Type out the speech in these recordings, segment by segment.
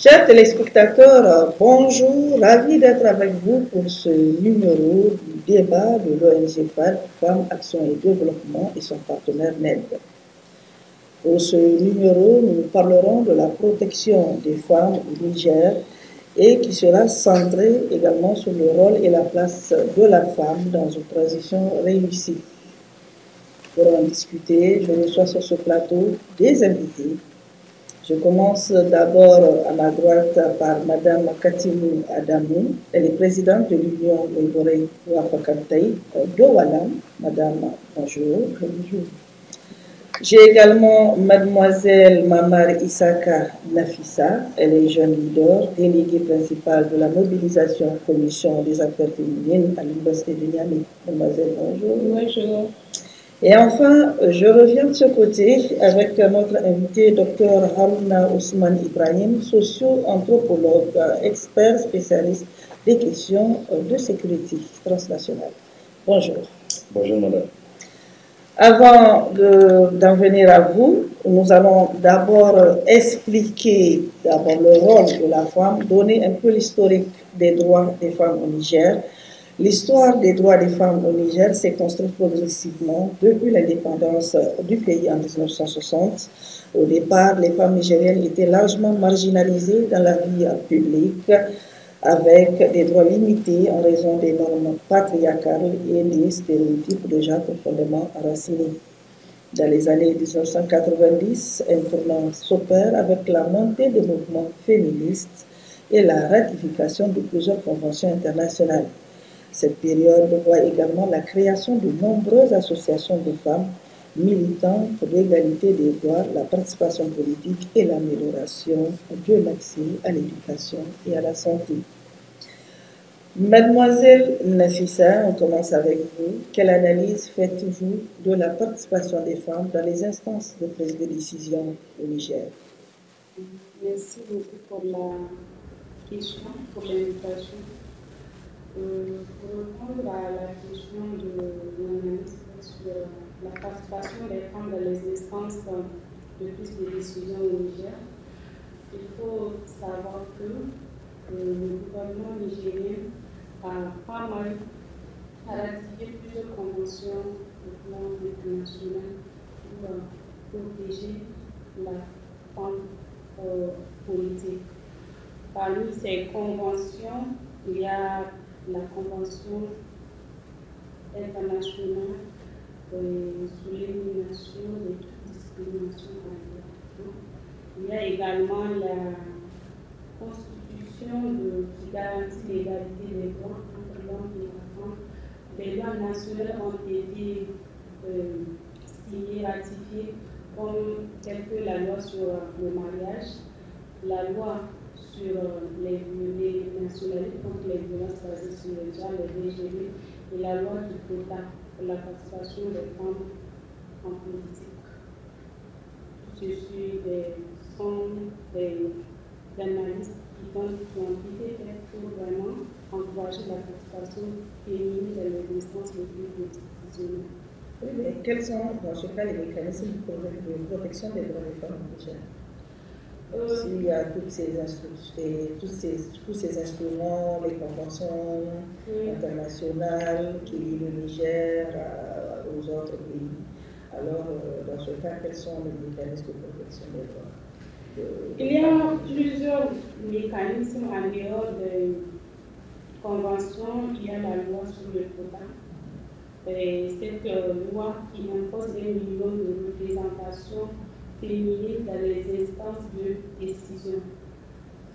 Chers téléspectateurs, bonjour, ravi d'être avec vous pour ce numéro du débat de l'ONG Femmes, Action et Développement et son partenaire NED. Pour ce numéro, nous parlerons de la protection des femmes au Niger et qui sera centré également sur le rôle et la place de la femme dans une transition réussie. Pour en discuter, je reçois sur ce plateau des invités. Je commence d'abord à ma droite par Madame Katimou Adamou. Elle est présidente de l'Union Ouéboré Ouafakantay de Walam. Madame, bonjour. Bonjour. J'ai également Mademoiselle Mamar Isaka Nafissa. Elle est jeune leader, déléguée principale de la mobilisation commission des affaires féminines à l'Université de Niamey. Mademoiselle, bonjour. Bonjour. Et enfin, je reviens de ce côté avec notre invité, Dr Harouna Ousmane Ibrahim, socio-anthropologue, expert spécialiste des questions de sécurité transnationale. Bonjour. Bonjour, madame. Avant d'en venir à vous, nous allons d'abord expliquer le rôle de la femme, donner un peu l'historique des droits des femmes au Niger. L'histoire des droits des femmes au Niger s'est construite progressivement depuis l'indépendance du pays en 1960. Au départ, les femmes nigériennes étaient largement marginalisées dans la vie publique, avec des droits limités en raison des normes patriarcales et des stéréotypes déjà profondément enracinés. Dans les années 1990, un tournant s'opère avec la montée des mouvements féministes et la ratification de plusieurs conventions internationales. Cette période voit également la création de nombreuses associations de femmes militant pour l'égalité des droits, la participation politique et l'amélioration de l'accès à l'éducation et à la santé. Mademoiselle Nafissa, on commence avec vous. Quelle analyse faites-vous de la participation des femmes dans les instances de prise de décision au Niger? Merci beaucoup pour la question, pour l'invitation. Pour répondre à la question de l'analyse sur la participation des femmes dans les instances de prise de décision au Niger, il faut savoir que le gouvernement nigérien a pas mal ratifié plusieurs conventions au plan international pour protéger la femme politique. Parmi ces conventions, il y a la Convention internationale sur l'élimination de toute discrimination à l'égard. Il y a également la Constitution qui garantit l'égalité des droits entre l'homme et la femme. Les lois nationales ont été signées, ratifiées, comme telles que la loi sur le mariage, la loi sur les nationalités contre les violences basées sur le genre, le VGB, et la loi du quota pour la participation des femmes en politique. Tout ceci sont des analyses qui ont été faites pour vraiment encourager la participation féminine dans les instances de décision. Oui, mais quels sont dans ce cas les mécanismes de protection des droits des femmes au Niger? S'il y a tous ces instruments, les conventions internationales qui lient le Niger aux autres pays, alors dans ce cas, quels sont les mécanismes de protection des droits? Il y a plusieurs mécanismes en dehors des conventions. Il y a la loi sur le quota. Cette loi qui impose 1 million de représentation féminine dans les instances de décision.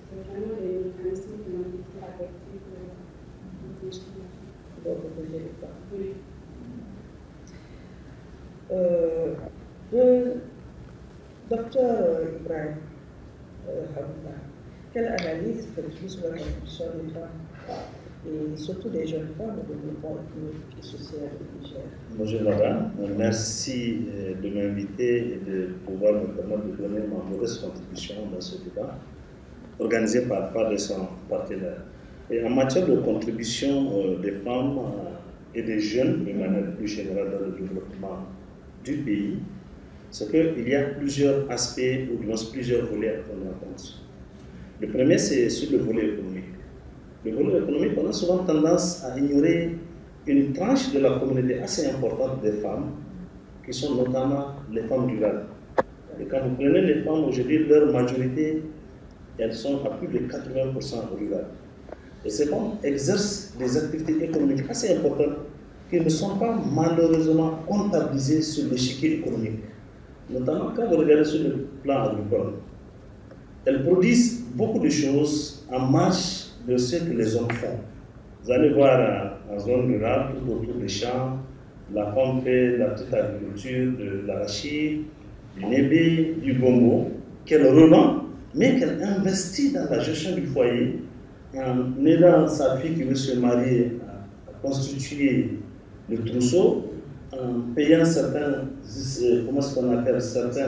C'est vraiment des mécanismes qui ont été adaptés pour protéger les femmes. Oui. Docteur Ibrahim Harouna, quelle analyse faites-vous sur la contribution des femmes et surtout des jeunes femmes au développement économique et social du Niger? Bonjour madame, merci de m'inviter et de pouvoir me permettre de donner ma modeste contribution dans ce débat organisé par FAD et son partenaire. Et en matière de contribution des femmes et des jeunes de manière plus générale dans le développement du pays, c'est qu'il y a plusieurs aspects ou plusieurs volets à prendre en compte. Le premier, c'est sur le volet économique. Le volet économique, on a souvent tendance à ignorer une tranche de la communauté assez importante des femmes, qui sont notamment les femmes rurales. Et quand vous prenez les femmes aujourd'hui, leur majorité, elles sont à plus de 80% rurales. Et ces femmes exercent des activités économiques assez importantes qui ne sont pas malheureusement comptabilisées sur l'échiquier économique. Notamment quand vous regardez sur le plan agricole. Elles produisent beaucoup de choses en marge de ce que les hommes font. Vous allez voir en zone rurale, tout autour des champs, la femme fait la petite agriculture, de l'arachide, du nébé, du gombo, qu'elle revend, mais qu'elle investit dans la gestion du foyer, en aidant sa fille qui veut se marier à constituer le trousseau, en payant certaines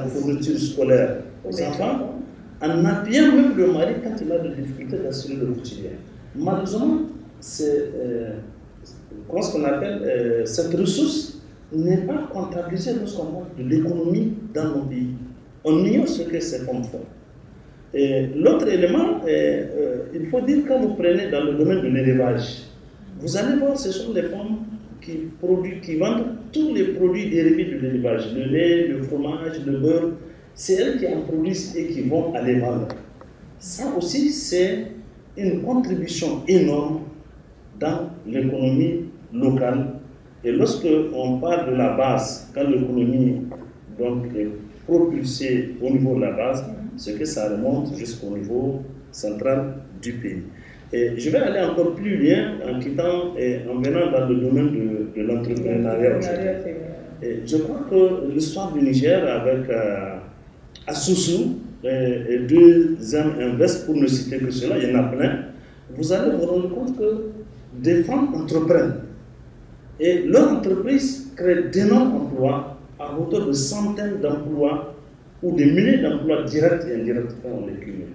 fournitures scolaires aux enfants, en appuyant même le mari quand il a des difficultés d'assurer le quotidien. Malheureusement, cette ressource n'est pas comptabilisée lorsqu'on parle de l'économie dans nos pays. On ignore ce que ces femmes font. L'autre élément, il faut dire quand vous prenez dans le domaine de l'élevage, vous allez voir, ce sont les femmes qui vendent tous les produits dérivés de l'élevage, le lait, le fromage, le beurre. C'est elles qui en produisent et qui vont aller vendre. Ça aussi, c'est une contribution énorme dans l'économie locale. Et lorsque on parle de la base, quand l'économie est propulsée au niveau de la base, c'est que ça remonte jusqu'au niveau central du pays. Et je vais aller encore plus loin en quittant et en venant dans le domaine de l'entrepreneuriat. Je crois que l'histoire du Niger avec Asusu et deuxième Invest, pour ne citer que cela, il y en a plein, vous allez vous rendre compte que des femmes entreprennent. Et leur entreprise crée d'énormes emplois à hauteur de centaines d'emplois ou de milliers d'emplois directs et indirects quand on les cumule.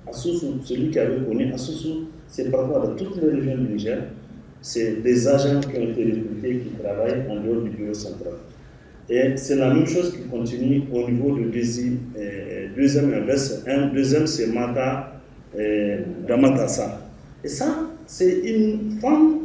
Asusu, celui qui avait connu Asusu, c'est parfois dans toutes les régions du Niger, c'est des agents qui ont été recrutés qui travaillent en dehors du bureau central. Et c'est la même chose qui continue au niveau de deuxième Invest. Un deuxième, c'est Mata Damatassa. Et ça, c'est une femme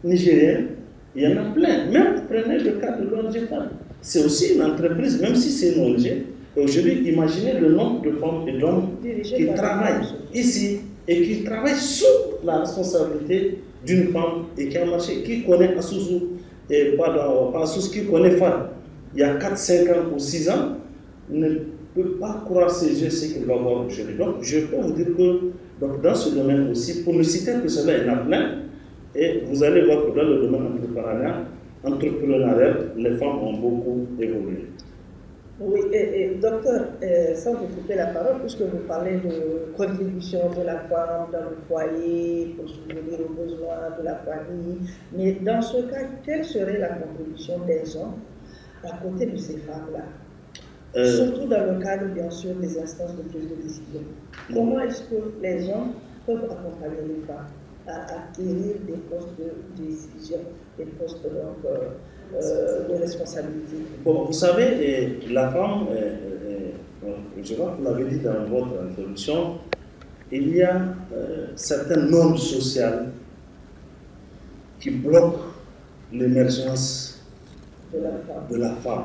nigérienne. Il y en a plein. Même prenez le cas de l'ONG Femmes. C'est aussi une entreprise, même si c'est une ONG. Et aujourd'hui, imaginez le nombre de femmes et d'hommes qui travaillent ici et qui travaillent sous la responsabilité d'une femme et qui a marché, qui connaît Asusu, et pas Asusu, qui connaît Fad. Il y a 4, 5 ans ou 6 ans, ne peut pas croire ses yeux ce qu'il va voir aujourd'hui. Donc, je peux vous dire que dans ce domaine aussi, pour ne citer que cela, il y en a plein. Et vous allez voir que dans le domaine entrepreneurial, les femmes ont beaucoup évolué. Oui, et docteur, sans vous couper la parole, puisque vous parlez de contribution de la femme dans le foyer pour subvenir aux besoins de la famille, mais dans ce cas, quelle serait la contribution des hommes à côté de ces femmes-là, surtout dans le cadre, bien sûr, des instances de prise de décision? Comment est-ce que les hommes peuvent accompagner les femmes à acquérir des postes de décision, des postes de responsabilité? Bon, vous savez, la femme, je crois que vous l'avez dit dans votre introduction, il y a certaines normes sociales qui bloquent l'émergence de la femme.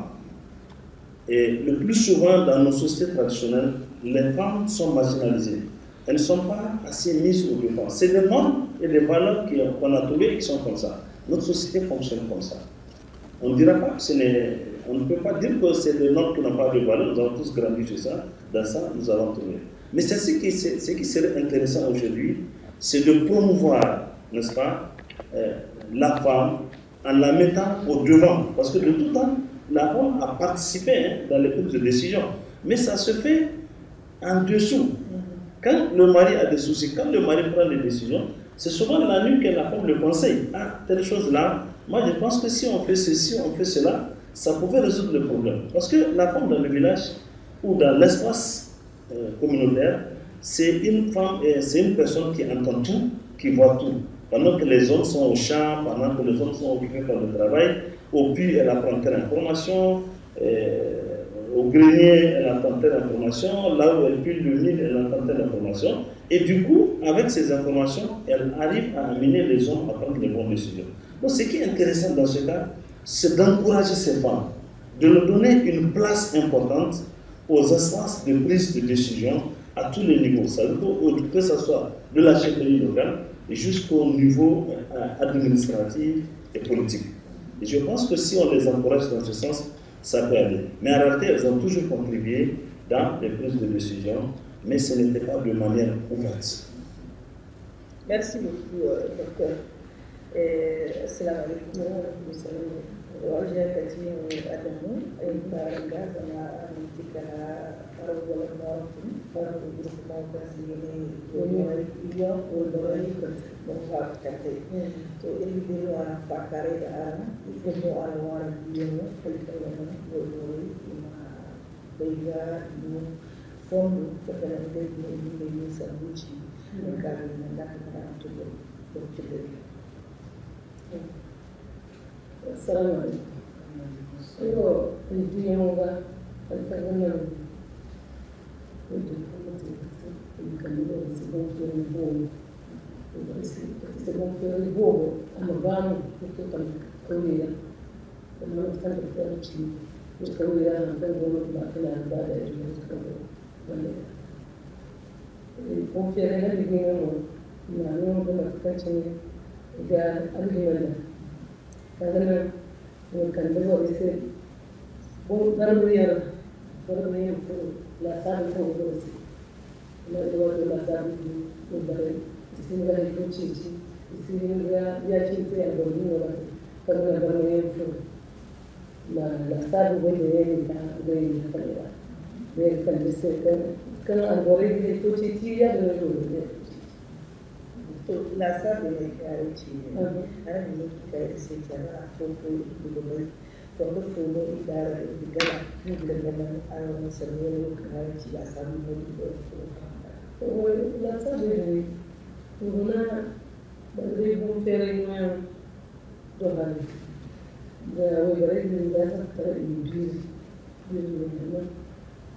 Et le plus souvent dans nos sociétés traditionnelles, les femmes sont marginalisées. Elles ne sont pas assez mises au devant. C'est des normes et des valeurs qu'on a trouvées qui sont comme ça. Notre société fonctionne comme ça. On ne dira pas que on ne peut pas dire que c'est des normes qui n'ont pas de valeur. Nous avons tous grandi sur ça. Dans ça, nous allons trouver. Mais c'est ce qui serait intéressant aujourd'hui, c'est de promouvoir, n'est-ce pas, la femme en la mettant au devant. Parce que de tout temps, la femme a participé dans les prises de décision. Mais ça se fait en dessous. Quand le mari a des soucis, quand le mari prend des décisions, c'est souvent la nuit que la femme le conseille. Ah, telle chose-là, moi je pense que si on fait ceci, on fait cela, ça pouvait résoudre le problème. Parce que la femme dans le village ou dans l'espace communautaire, c'est une femme, c'est une personne qui entend tout, qui voit tout. Pendant que les hommes sont au champ, pendant que les hommes sont occupés par le travail, au puits, elle apprend quelle information, au grenier, elle entend telle information, là où elle pile le mille, elle entend telle information. Et du coup, avec ces informations, elle arrive à amener les hommes à prendre les bonnes décisions. Donc, ce qui est intéressant dans ce cas, c'est d'encourager ces femmes, de leur donner une place importante aux instances de prise de décision à tous les niveaux. Ça veut dire que ce soit de la chefferie locale jusqu'au niveau administratif et politique. Et je pense que si on les encourage dans ce sens, ça peut aller. Mais en réalité, elles ont toujours contribué dans les prises de décision, mais ce n'était pas de manière ouverte. Merci beaucoup, docteur. Assalamu alaikum. Wajah kecil adamu, ibarat sama ketika orang orang baru berkomunikasi ini, dia orang menghargai. So ini dia orang pakar ada, itu orang dia kita orang boleh bega fond kepada ini sabuci kalau nak untuk Assalamu alaikum. Io ridiamo al cagnolo. Il cagnolo si gonfia il buono. Si gonfia il buono, amavamo tutto il cagnolo. Non è tanto per il cagnolo, per il cagnolo, il gonfiare di vino, ma non come facciamo da arrivare. Karena kan dawo ise bon darbiya darbiya la sabe ko do si la do la sabe ko bare singa ko chichi singa ya chichi ya do ni wala karena darbiya ko la sabe ko de ta de ta de kan ise kan arbore de ko chichi ya do do la salle de Karachi, era muito interessante, era pouco do bem. Quando foi no idara de Gala, era uma semana que Karachi, a sabe muito bem. La salle de una de un ferino dohani. Da wabare de da ta injiri.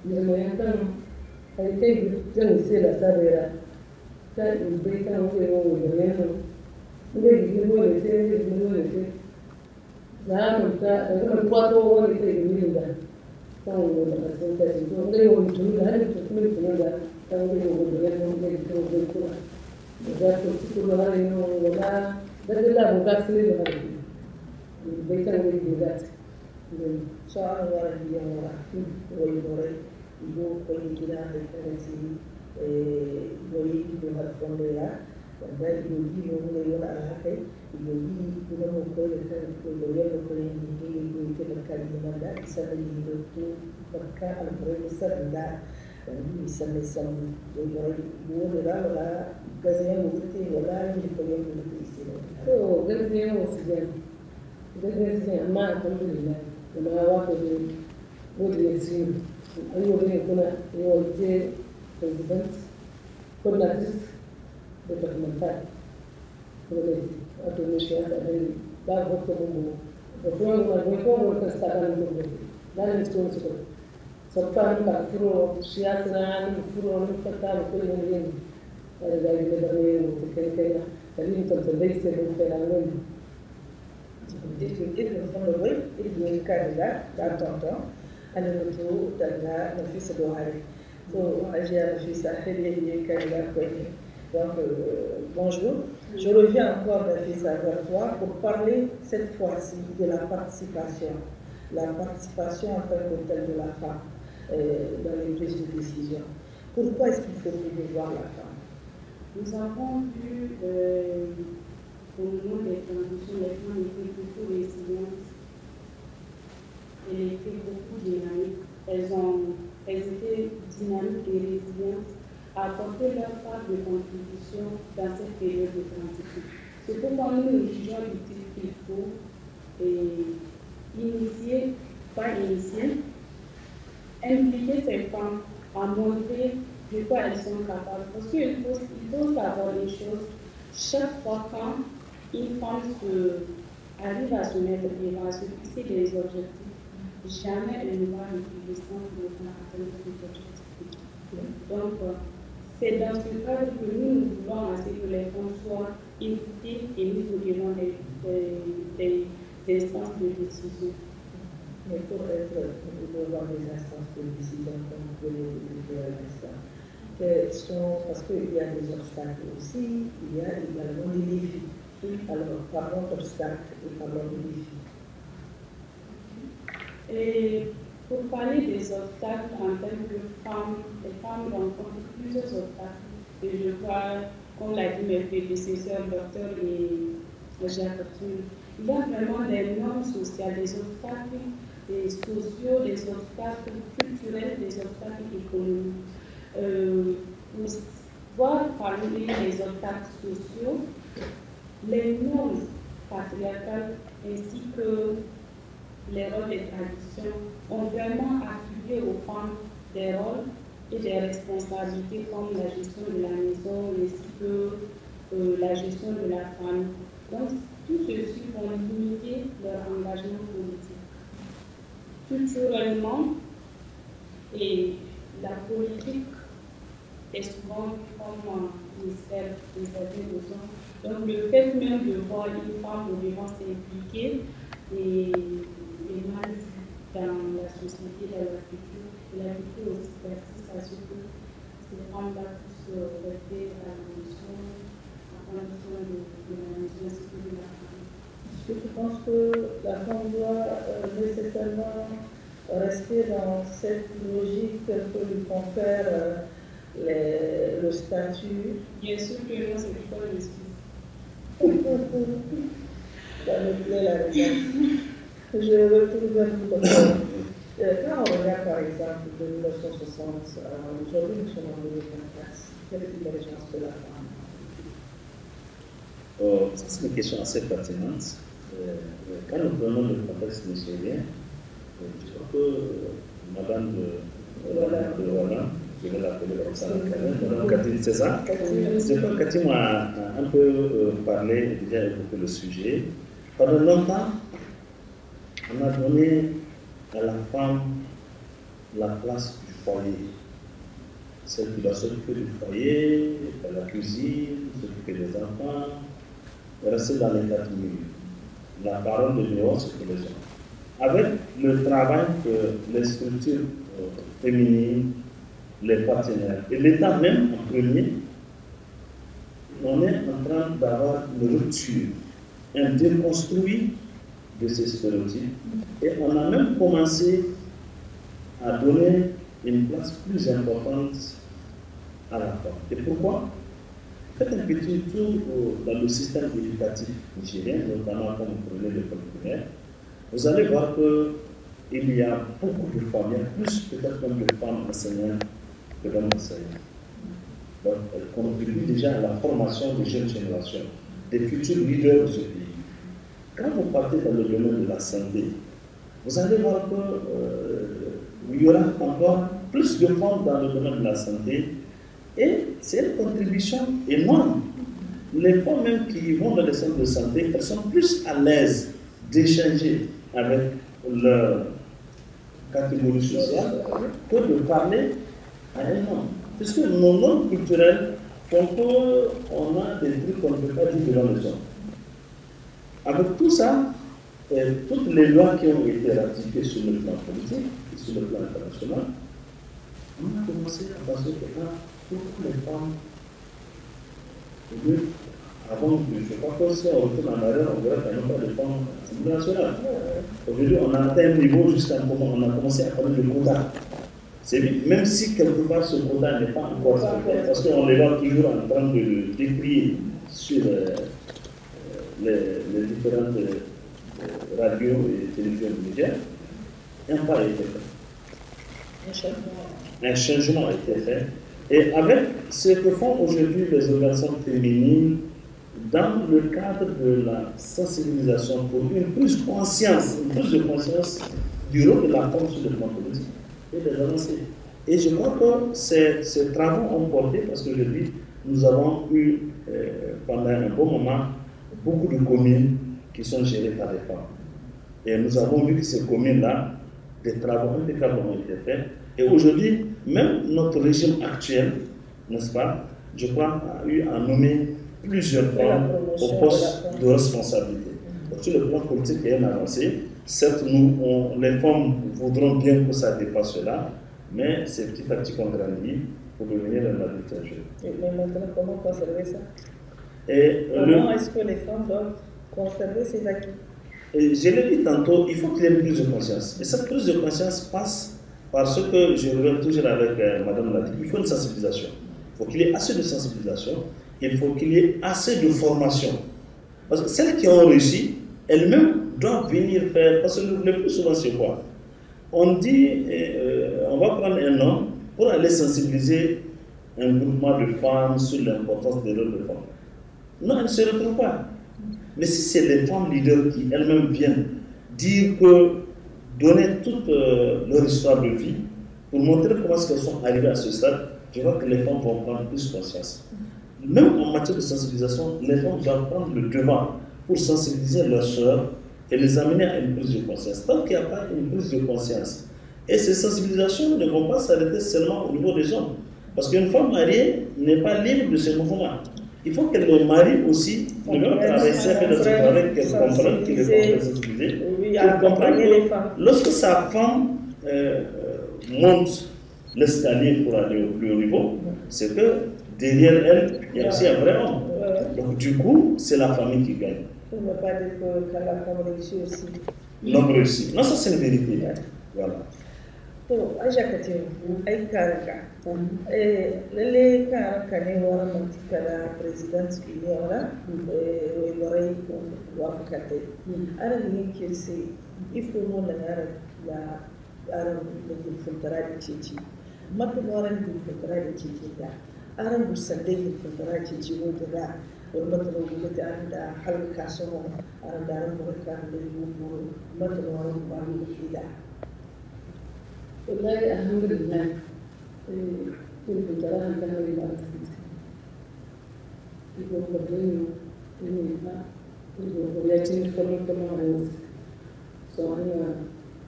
Ni mo yankan ai kai jan sai la salle ta bai ta wuce wa wajen zai yi wani sai zai yi wani sai za mu ta daga kwato wani sai yi da kan wani da sun ta shi to dai wani tun da hali tun tun da ta wani wani da ya zai ta wani kuma da za ta ci kuma har yi wala da da la buga sai da hali bai ta wani da so an wara biya wara wani wara ido ko yi gida da karanci goyi ido har fondo ya da ido biyu ne yana alhaka ido biyu kuma mu ko da kan ko da yau ko yin ido ke da kalma da isa da ido to barka alfare sar da ni san san do yoro da wala gazen mu te wala ni ko yin mu te sai to gazen mu su gazen amma alhamdulillah kuma wato da gode sai ayo ne kuna yau te president, coordinatrice départementale, da voto mu da kuma da sta da mu da ne sto sto so fa ka furo siasa ni furo ni fatta ko ni ni da ile da ne ko ke da ni to dei se non per anno il fondo voi il candidat da tonton ana mutu daga nafisa dohari. Donc, bonjour, je reviens encore Nafisa vers toi pour parler cette fois-ci de la participation en tant que telle de la femme dans les prises de décision. Pourquoi est-ce qu'il faut promouvoir la femme? Nous avons vu au moment des transitions, les femmes étaient beaucoup résilientes, elles étaient beaucoup dynamiques, elles étaient dynamiques et résilientes à apporter leur part de contribution dans cette période de transition. C'est pourquoi nous jugeons utile qu'il faut impliquer ces femmes à montrer de quoi elles sont capables. Parce qu'il faut savoir les choses. Chaque fois quand une femme arrive à se mettre et à se fixer des objectifs, jamais elle ne va descendre pour atteindre cet objectif. Donc, c'est dans ce cadre que nous voulons à ce que les femmes soient écoutées et mises au devant des instances de décision. Mais pour être devant des instances de décision, comme vous le dire à l'instant, parce qu'il y a des obstacles aussi, il y a également des défis. Alors, parlons d'obstacles et parlons de défis. Et pour parler des obstacles en tant que femmes, les femmes rencontrent plusieurs obstacles. Et je crois, comme l'a dit mes prédécesseurs, docteur et Jacques Arthur, il y a vraiment des normes sociales, des obstacles des sociaux, des obstacles culturels, des obstacles économiques. Pour voir parmi les obstacles sociaux, les normes patriarcales ainsi que les rôles et traditions ont vraiment attribué aux femmes des rôles et des responsabilités comme la gestion de la maison ainsi que la gestion de la famille. Donc, tout ceci vont limiter leur engagement politique. Culturellement, et la politique est souvent comme ministère réservé aux hommes. Donc, le fait même de voir une femme au devant s'impliquer est mal vu dans la société, dans la culture. Et la culture aussi persiste à ce que ces femmes-là puissent rester à la maison, à prendre soin de la maison, ainsi que de la famille. Est-ce que tu penses que la femme doit nécessairement rester dans cette logique que lui confère le statut? Bien sûr que non, c'est pourquoi je suis. Ça me plaît la réponse. Je retrouve un peu quand on regarde par exemple de 1960 aujourd'hui, nous sommes en 2024. Quelle est l'émergence de la femme? C'est une question assez pertinente. Quand nous prenons le contexte nigérien, je crois que Madame de Roland, je vais l'appeler comme ça, Madame Catherine, c'est ça? Je crois que Catherine m'a un peu parlé, déjà évoqué le sujet. Pendant longtemps, on a donné à la femme la place du foyer. Celle qui doit s'occuper du foyer, faire la cuisine, s'occuper des enfants, rester dans l'état de milieu. La parole de dehors, c'est pour les hommes. Avec le travail que les structures féminines, les partenaires et l'État même en premier, on est en train d'avoir une rupture, un déconstruit de ces stéréotypes. Et on a même commencé à donner une place plus importante à la femme. Et pourquoi? Faites un petit tour dans le système éducatif nigérien, notamment quand vous prenez l'école primaire, vous allez voir qu'il y a beaucoup de femmes, il y a plus peut-être même de femmes enseignantes que d'hommes enseignants. Donc, elles contribuent déjà à la formation des jeunes générations, des futurs leaders de ce pays. Quand vous partez dans le domaine de la santé, vous allez voir qu'il y aura encore plus de femmes dans le domaine de la santé. Et c'est une contribution énorme. Les femmes même qui vont dans les centres de santé, elles sont plus à l'aise d'échanger avec leur catégorie sociale que de parler à un homme. Puisque nos normes culturelles font qu'on a des trucs qu'on ne peut pas dire devant les hommes. Avec tout ça, toutes les lois qui ont été ratifiées sur le plan politique et sur le plan international, on a commencé à penser que toutes les femmes, avant, je ne sais pas quoi, si on retourne en arrière, on verra qu'il n'y a pas de femmes à l'Assemblée nationale. Aujourd'hui, on a atteint un niveau jusqu'à un moment, on a commencé à parler de quotas. Même si quelque part ce quota n'est pas encore fait, parce qu'on les voit toujours en train de le décrier sur les différentes radios et télévisions médias, un pas a été fait. Un changement a été fait. Et avec ce que font aujourd'hui les organisations féminines, dans le cadre de la sensibilisation pour une prise de conscience du rôle de la femme sur le plan politique et des avancées. Et je crois que ces travaux ont porté parce qu'aujourd'hui, nous avons eu pendant un bon moment beaucoup de communes qui sont gérées par les femmes. Et nous avons vu que ces communes-là des travaux impeccables ont été faits. Et aujourd'hui, même notre régime actuel, n'est-ce pas, je crois, a eu à nommer plusieurs femmes au poste de responsabilité. Donc, sur le plan politique, il y a une avancée. Certes, les femmes voudront bien que ça dépasse cela, mais c'est petit à petit qu'on grandit pour devenir un adulte un jour. Mais maintenant, comment conserver ça? Comment est-ce que les femmes doivent conserver ces acquis? Je l'ai dit tantôt, il faut qu'il y ait une prise de conscience. Et cette prise de conscience passe par ce que je reviens toujours avec Madame l'a dit, il faut une sensibilisation. Il faut qu'il y ait assez de sensibilisation, il faut qu'il y ait assez de formation. Parce que celles qui ont réussi, elles-mêmes doivent venir faire, parce que le plus souvent c'est quoi? On dit, on va prendre un homme pour aller sensibiliser un groupement de femmes sur l'importance des rôles de femmes. Non, elles ne se retrouvent pas. Mais si c'est les femmes leaders qui elles-mêmes viennent dire que, donner toute leur histoire de vie, pour montrer comment elles sont arrivées à ce stade, je vois que les femmes vont prendre plus conscience. Même en matière de sensibilisation, les femmes doivent prendre le devant pour sensibiliser leurs sœurs et les amener à une prise de conscience. Tant qu'il n'y a pas une prise de conscience, et ces sensibilisations ne vont pas s'arrêter seulement au niveau des hommes. Parce qu'une femme mariée n'est pas libre de ce mouvement. Il faut qu'elle le marie aussi, le même travail, c'est fait dans ce travail, qu'elle comprenne qu'il est sensibilisé. Qu'elle comprenne que lorsque sa femme monte l'escalier pour aller au plus haut niveau, c'est que derrière elle, il y a aussi un vrai homme. Donc du coup, c'est la famille qui gagne. On ne va pas dire que la femme réussit aussi. L'homme réussit. Non, ça c'est une vérité. Voilà. To ajakati ay karaka lalle karaka ne wara mantikala president union la we warai ko wafakate ara ni kirse ifo mo na ara la ara da fultara da cici mata waran da fultara da cici da ara musande da fultara da cici wanda da mata no da an da halka so ara da ran barka da yugo mata waran ba ni da والله الحمد لله كنت تراها كان لي بعض يقول بدين يقول ولكن فرق كما هو سواء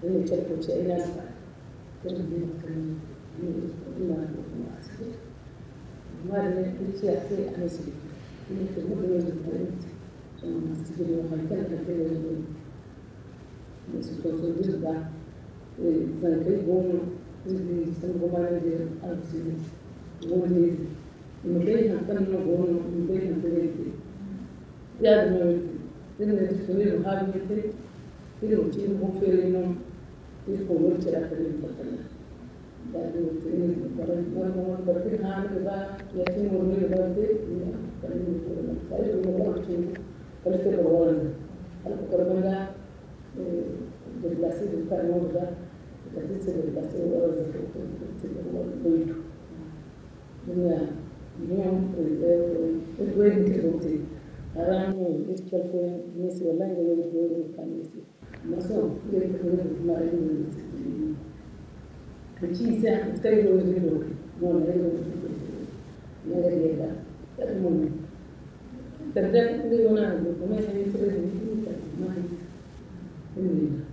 إنه تشوف شيء ناس تربي كان ما ما اللي شيء أنا سبي اللي تقول له البنت ما سبي له هالكلام كله بس كنت جدا zankai goma zai san goma na da arziki wani mu bai hankan na goma mu bai hankan da ke ya da mai din da su ne mu haɗu ne sai irin ci mu fere nan is ko wani ce aka yi fatana da da ne baran wani barkin hannu da ya ce mu ne da da ya kan yi ko na sai mu ba ce kalta da wannan alƙur'ani da classe de parlement da la liste de classe de la de dunia itu yang kita orang itu kalau misi orang yang itu kan misi masuk dia itu kemarin ini kecil saya sekali dulu mau dari dia tapi mau terjadi di mana mana yang terjadi ini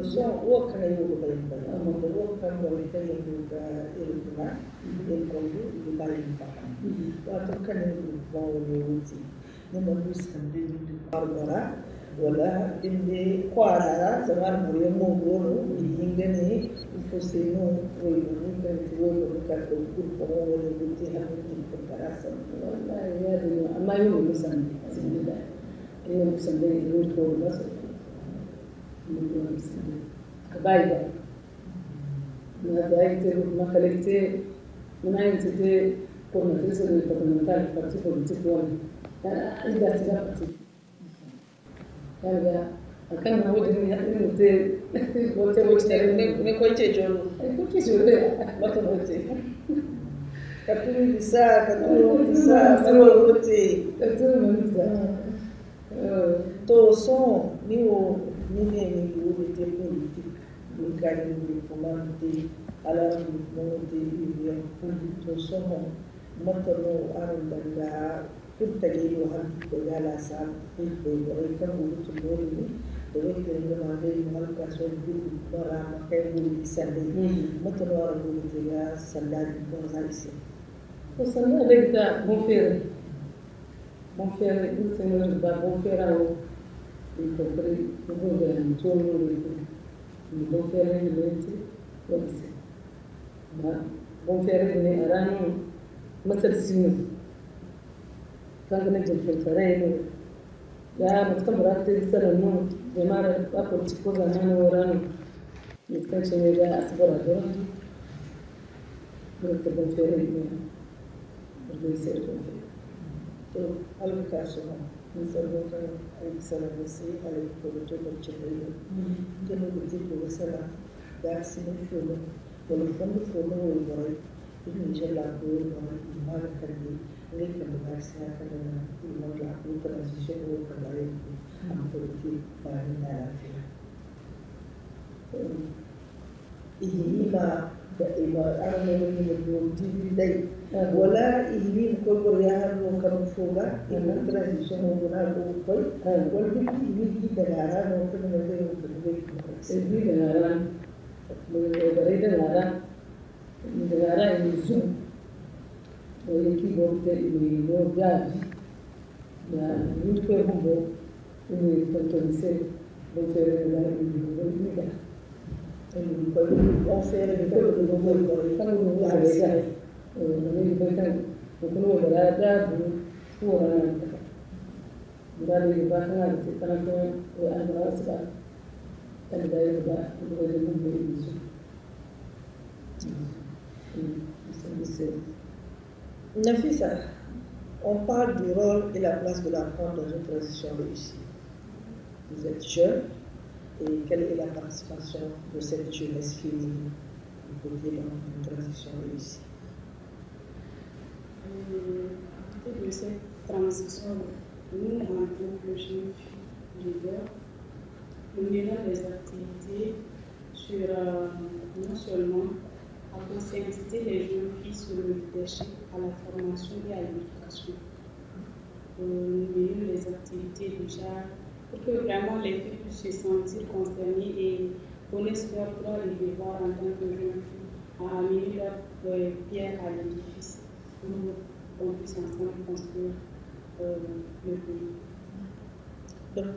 so wakana yugo balimba amando wakana walita yugo irukuna ilkondu balimba wato kana yugo bawole wuti nima busande yugo barbara wala inde kwarara zamar mure mongoro yingane foseno woyno nganti woyno karto gurpo wala wuti hamu ko parasa wallahi ya dino amma yugo busande sinida ina busande yugo baso كبايدة من هذا ما خليته من أين تجي كنا ترسل البرلمانتار البارتي بوليتيك وان إذا تجابتي هذا كان هو جميع إنه نكوي تجول نكوي تجول ما تبغى كتير بيسا كتير بيسا سلوا بتي كتير بيسا تو سون نيو نيجي نقول تبغى Bulgaria diplomati ala motivation to somo matano arandanga كنت تجيب وهم بجالة سام بوري كم ولد تقولي بوري كده ما بين مالك عشان تقول برا مكان ولد سندي متى نوار ولد يا سندي بورزايسي وصلنا لقدا بونفير كل سنة نبغى بونفير أو يكبري نقول يعني توم نقول بونفير نلتي وبس ما بونفير إني أراني مثل سينو كان نجم في الفريق يا مختبرات تكسر النوم جماعة أقول تكون أنا وراني يتكلم يا أصبر أدرى نكتب بونفير إني All'occasione, mi saluto a Salvesi, alle produttori del Cielo, che non mi dico che sarà darsi nel fumo, con il fondo fumo e vorrei, quindi c'è la cura, il mare per lì, lei che mi darsi a cadere, il mondo la cura, la decisione per la legge, a produttori per andare alla fine. أنا من الجيل ده ولا يهمني كل رياض وكم فوقا إن ترانزيشن وبناء وكل والبيت يجي دلارا ممكن نقول البيت دلارا بريد دلارا يزوم ويكي بومت يلو جاج يا يمكن هم إني كنتونسي بفرق دلارا يلو on fait le peu de nouveaux quand nous nous avons nous besoin nous nous là pour dans les vacances c'est quand on a un ça elle va être là pour le monde Nafisa, on parle du rôle et la place de la femme dans une transition réussie. Vous êtes jeune. Et quelle est la participation de cette jeunesse féminine du côté d'une transition réussie? À côté de cette transition, nous, en tant que jeunes leaders, nous menons des activités sur non seulement à conscientiser les jeunes filles sur le leadership, à la formation et à l'éducation. Nous menons des activités déjà pour que vraiment les filles puissent se sentir concernées et connaissent leurs droits et devoirs en tant que jeunes filles, à amener leur pierre à l'édifice pour qu'on puisse ensemble construire le pays. Donc,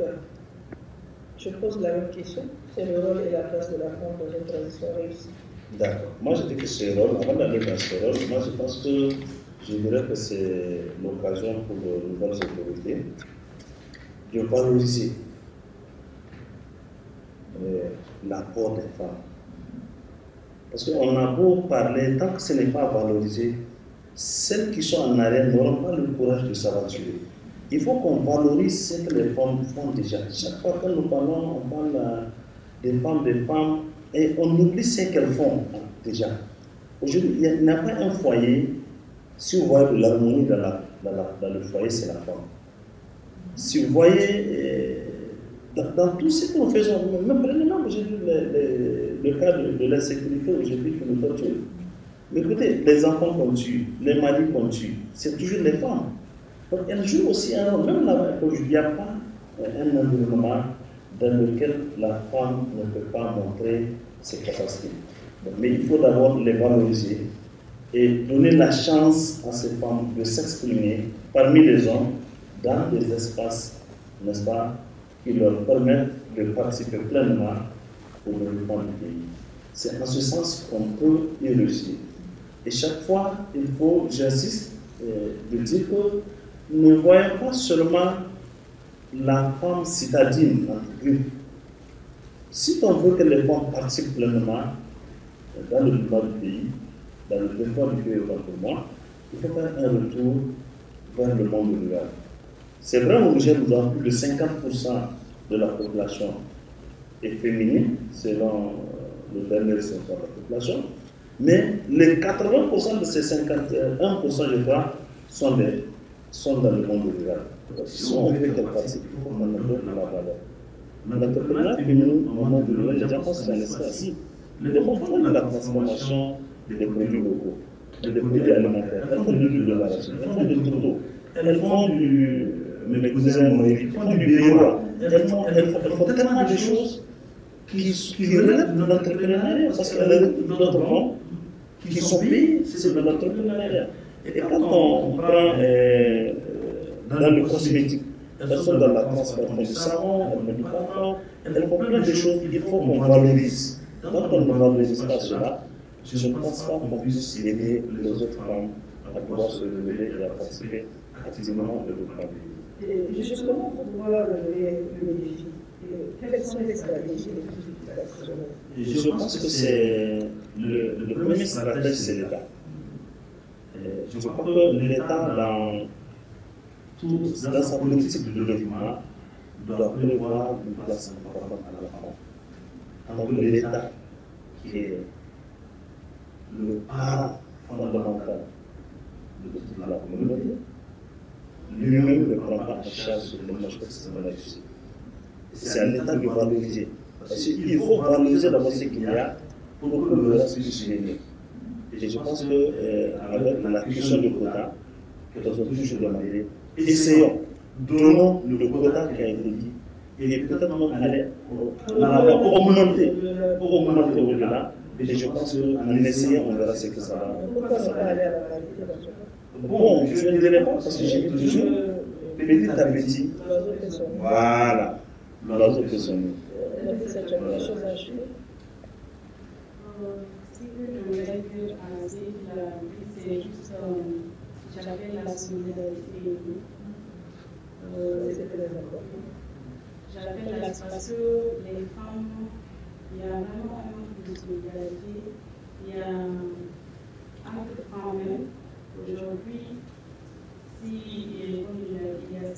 je pose la même question, c'est le rôle et la place de la femme dans une transition réussie. D'accord. Moi, je dis que ce rôle, avant d'aller dans ce rôle, moi je pense que je dirais que c'est l'occasion pour de nouvelles autorités de valoriser l'apport des femmes. Parce qu'on a beau parler, tant que ce n'est pas valorisé, celles qui sont en arrière n'auront pas le courage de s'aventurer. Il faut qu'on valorise ce que les femmes font déjà. Chaque fois que nous parlons, on parle des femmes, et on oublie ce qu'elles font déjà. Aujourd'hui, il n'y a pas un foyer, si vous voyez de l'harmonie dans le foyer, c'est la femme. Si vous voyez, dans tout ce que nous faisons, même aujourd'hui, le cas de l'insécurité aujourd'hui que nous faisons. Mais écoutez, les enfants qu'on tue, les maris qu'on tue, c'est toujours les femmes. Donc elles jouent aussi un rôle. Même là-bas, il n'y a pas un environnement dans lequel la femme ne peut pas montrer ses capacités. Mais il faut d'abord les valoriser et donner la chance à ces femmes de s'exprimer parmi les hommes dans des espaces, n'est-ce pas, qui leur permettent de participer pleinement au développement du pays. C'est en ce sens qu'on peut y réussir. Et chaque fois, il faut, j'insiste, de dire que ne voyons pas seulement la femme citadine, si on veut que les femmes participent pleinement dans le développement du pays, dans le développement du pays pour moi, il faut faire un retour vers le monde rural. C'est vrai, au Niger, nous avons plus de 50% de la population est féminine, selon le dernier recensement de la population, mais les 80% de ces 51%, je crois, sont dans le monde rural. Si on veut qu'elles participent, on en donne la valeur. L'entrepreneuriat féminin dans le monde rural, je pense que c'est un espace. Les femmes font de la transformation des produits locaux, des produits alimentaires, elles font de l'huile de l'arachide, elles font de tout. elles font du, mes cousins elles font du bénévolat, elles font tellement de choses qui relèvent de l'entrepreneuriat, parce qu'elles relèvent d'autres mondes qui sont payés, c'est de l'entrepreneuriat. Et quand on prend dans le cosmétique, elles sont dans la transformation du savon, elles font du parfum, elles font plein de choses, il faut qu'on valorise. Quand on ne valorise pas cela, je ne pense pas qu'on puisse aider les autres femmes à pouvoir se relever et à participer activement au développement. Et justement, pour pouvoir relever le défi, quelles sont les stratégies les plus efficaces? Je pense que c'est le premier stratège, c'est l'État. Je crois que l'État, dans sa politique de développement, doit prévoir une place importante à la femme. Donc l'État, qui est le parent fondamental de toute la communauté, lui-même ne prend pas en charge ce dommage extrêmement difficile. C'est à l'État de valoriser. Parce qu'il faut valoriser d'abord ce qu'il y a pour que le reste puisse venir. Et je pense qu'avec la question du quota, que nous avons toujours demandé, essayons, donnons le quota qui a été dit, et peut-être même aller pour augmenter au-delà. Et je pense qu'en essayant, on verra ce que ça va. Pourquoi ça va aller à la parité? Bon, je ne dirais pas parce que j'ai toujours petit à petit. Voilà, l'oiseau que son nid. C'est quelque chose à acheter. Ce que j'aimerais dire à ce qu'il a dit, c'est juste, j'avais la solidarité. C'est très important. J'avais la, parce que les femmes, il y a vraiment un manque de solidarité. Il y a entre femmes même. Aujourd'hui, si il y a 50%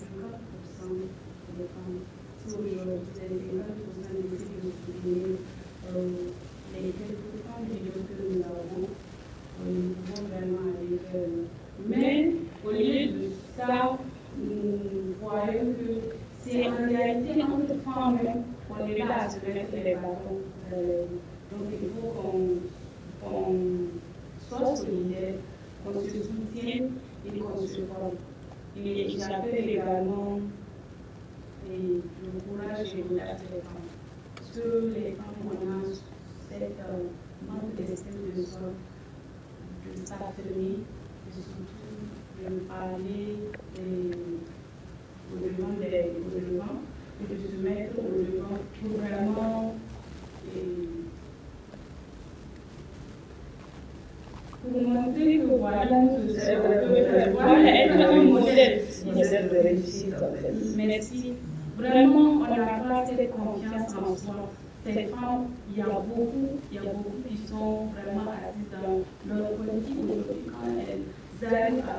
de femmes, si aujourd'hui c'est 50% de soutenir les quelques femmes que nous avons, nous pouvons vraiment aller vers. Mais au lieu de ça, nous voyons que c'est en réalité entre femmes même qu'on est là à se mettre les bâtons dans les roues. Donc il faut qu'on soit solidaire, qu'on se soutienne et qu'on se forme. Et j'appelle également le courage et l'audace des femmes. Parce que les femmes, on a cette manque d'estime de soi, de s'affirmer, et surtout de parler au-devant et de se mettre au-devant pour vraiment pour montrer que voilà, être un modèle de réussite. Merci. Vraiment, on n'a pas cette confiance en soi. Ces femmes, il y a beaucoup qui sont vraiment assises dans leur politique aujourd'hui. Quand elles arrivent à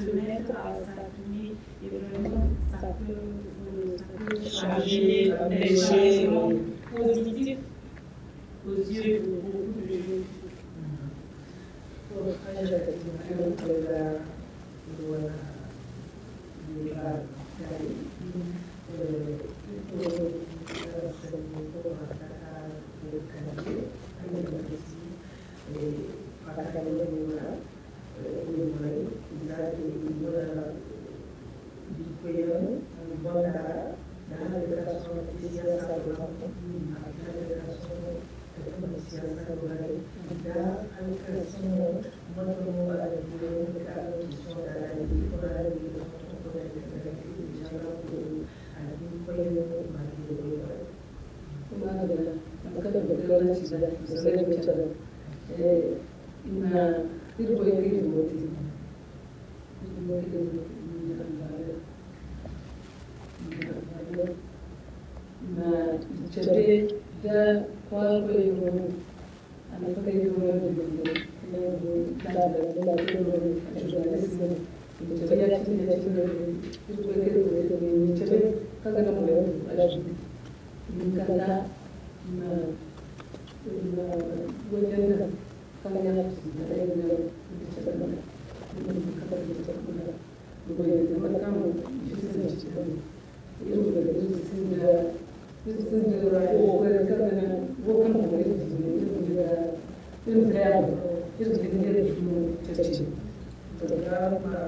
se mettre à s'appuyer, et vraiment, ça peut changer des choses positives aux yeux de beaucoup de jeunes.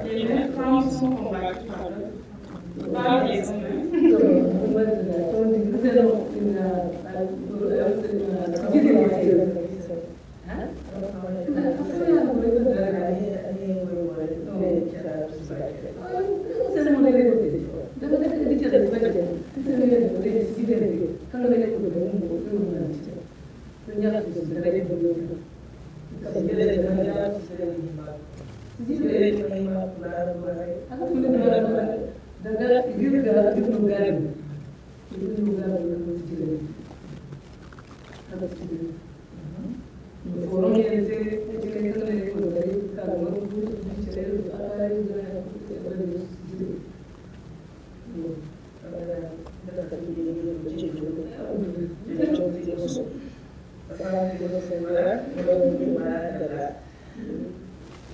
Les mêmes femmes sont combattues par les hommes.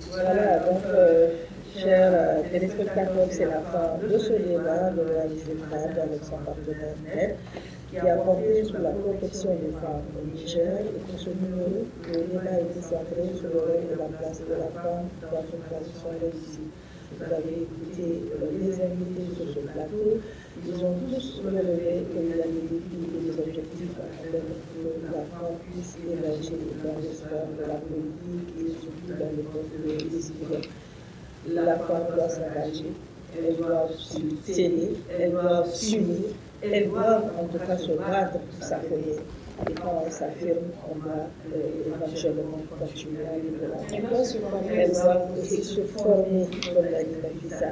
Voilà, donc, chers téléspectateurs, c'est la fin de ce débat de réalisé avec son partenaire net qui a porté sur la protection des femmes au Niger. Et pour ce numéro, le débat a été centré sur le rôle et la place de la femme dans une transition réussie. Vous avez écouté les invités sur ce plateau. Ils ont tous relevé qu'il y a des défis et des objectifs afin que la femme puisse émerger dans l'espoir de la politique et surtout dans les postes de décision. La femme doit s'engager, elle doit s'aider, elle doit s'unir, elle doit en tout cas se battre pour s'affirmer. Et quand elle s'affirme, on va éventuellement continuer à vivre la France. Elle doit aussi se former, comme l'a dit Nafissa.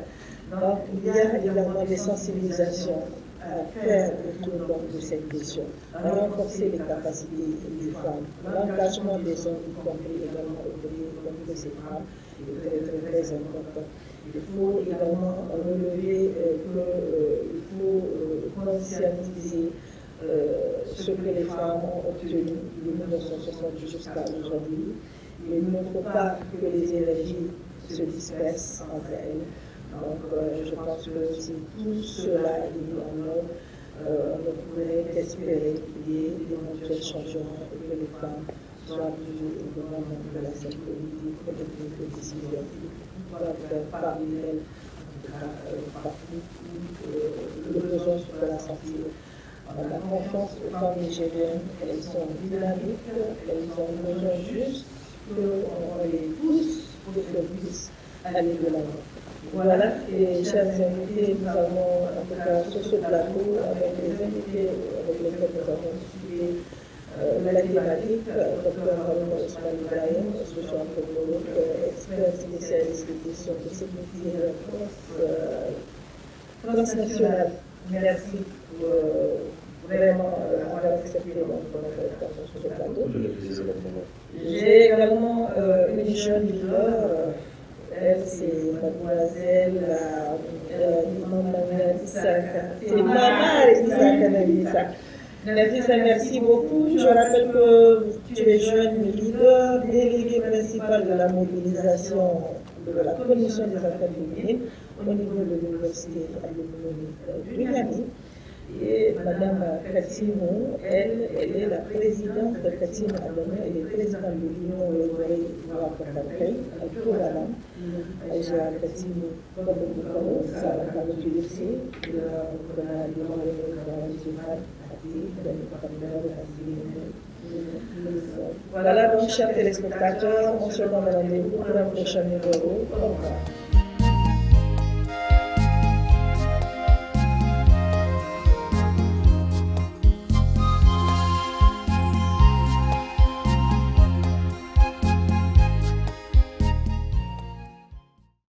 Donc, il y a également des sensibilisations à faire autour de cette question, à renforcer les capacités des femmes, l'engagement des hommes, y compris également auprès de ces femmes, est très, très important. Il faut également relever qu'il faut conscientiser ce que les femmes ont obtenu de 1960 jusqu'à aujourd'hui. Il ne faut pas que les énergies se dispersent entre elles. Donc, je pense que si tout cela est mis en œuvre, on ne pourrait qu'espérer qu'il y ait d'éventuels changements et que les femmes soient toujours au devant de la scène politique et de toutes les décisions qui doivent faire parmi elles, en tout cas partout où le besoin de la sentir. On a confiance aux femmes nigériennes, elles sont dynamiques, elles ont besoin juste qu'on les pousse pour qu'elles puissent aller de l'avant. Voilà, et chers invités, nous avons en tout cas sur ce plateau, avec les invités avec lesquels nous avons discuté la thématique, Dr Haroun Ousmane Ibrahim, socio-anthropologue, expert spécialiste des questions de sécurité transnationale. Merci pour vraiment avoir accepté notre invitation sur ce plateau. J'ai également une jeune leader. Elle, c'est mademoiselle c'est Maman Nafissa. Nafissa, merci beaucoup. Je rappelle que tu es jeune leader, délégué principal de la mobilisation de la commission des affaires féminines au niveau de l'université à l'autonomie du Niamey. Et Madame Katimou, elle est la présidente de Katimou Adama, elle est présidente de l'Union européenne pour la Portail, à Touralam. Aja Katimou, comme vous savez, ça va l'utiliser, voilà donc, chers téléspectateurs, on se donne rendez-vous pour un prochain numéro. Au revoir.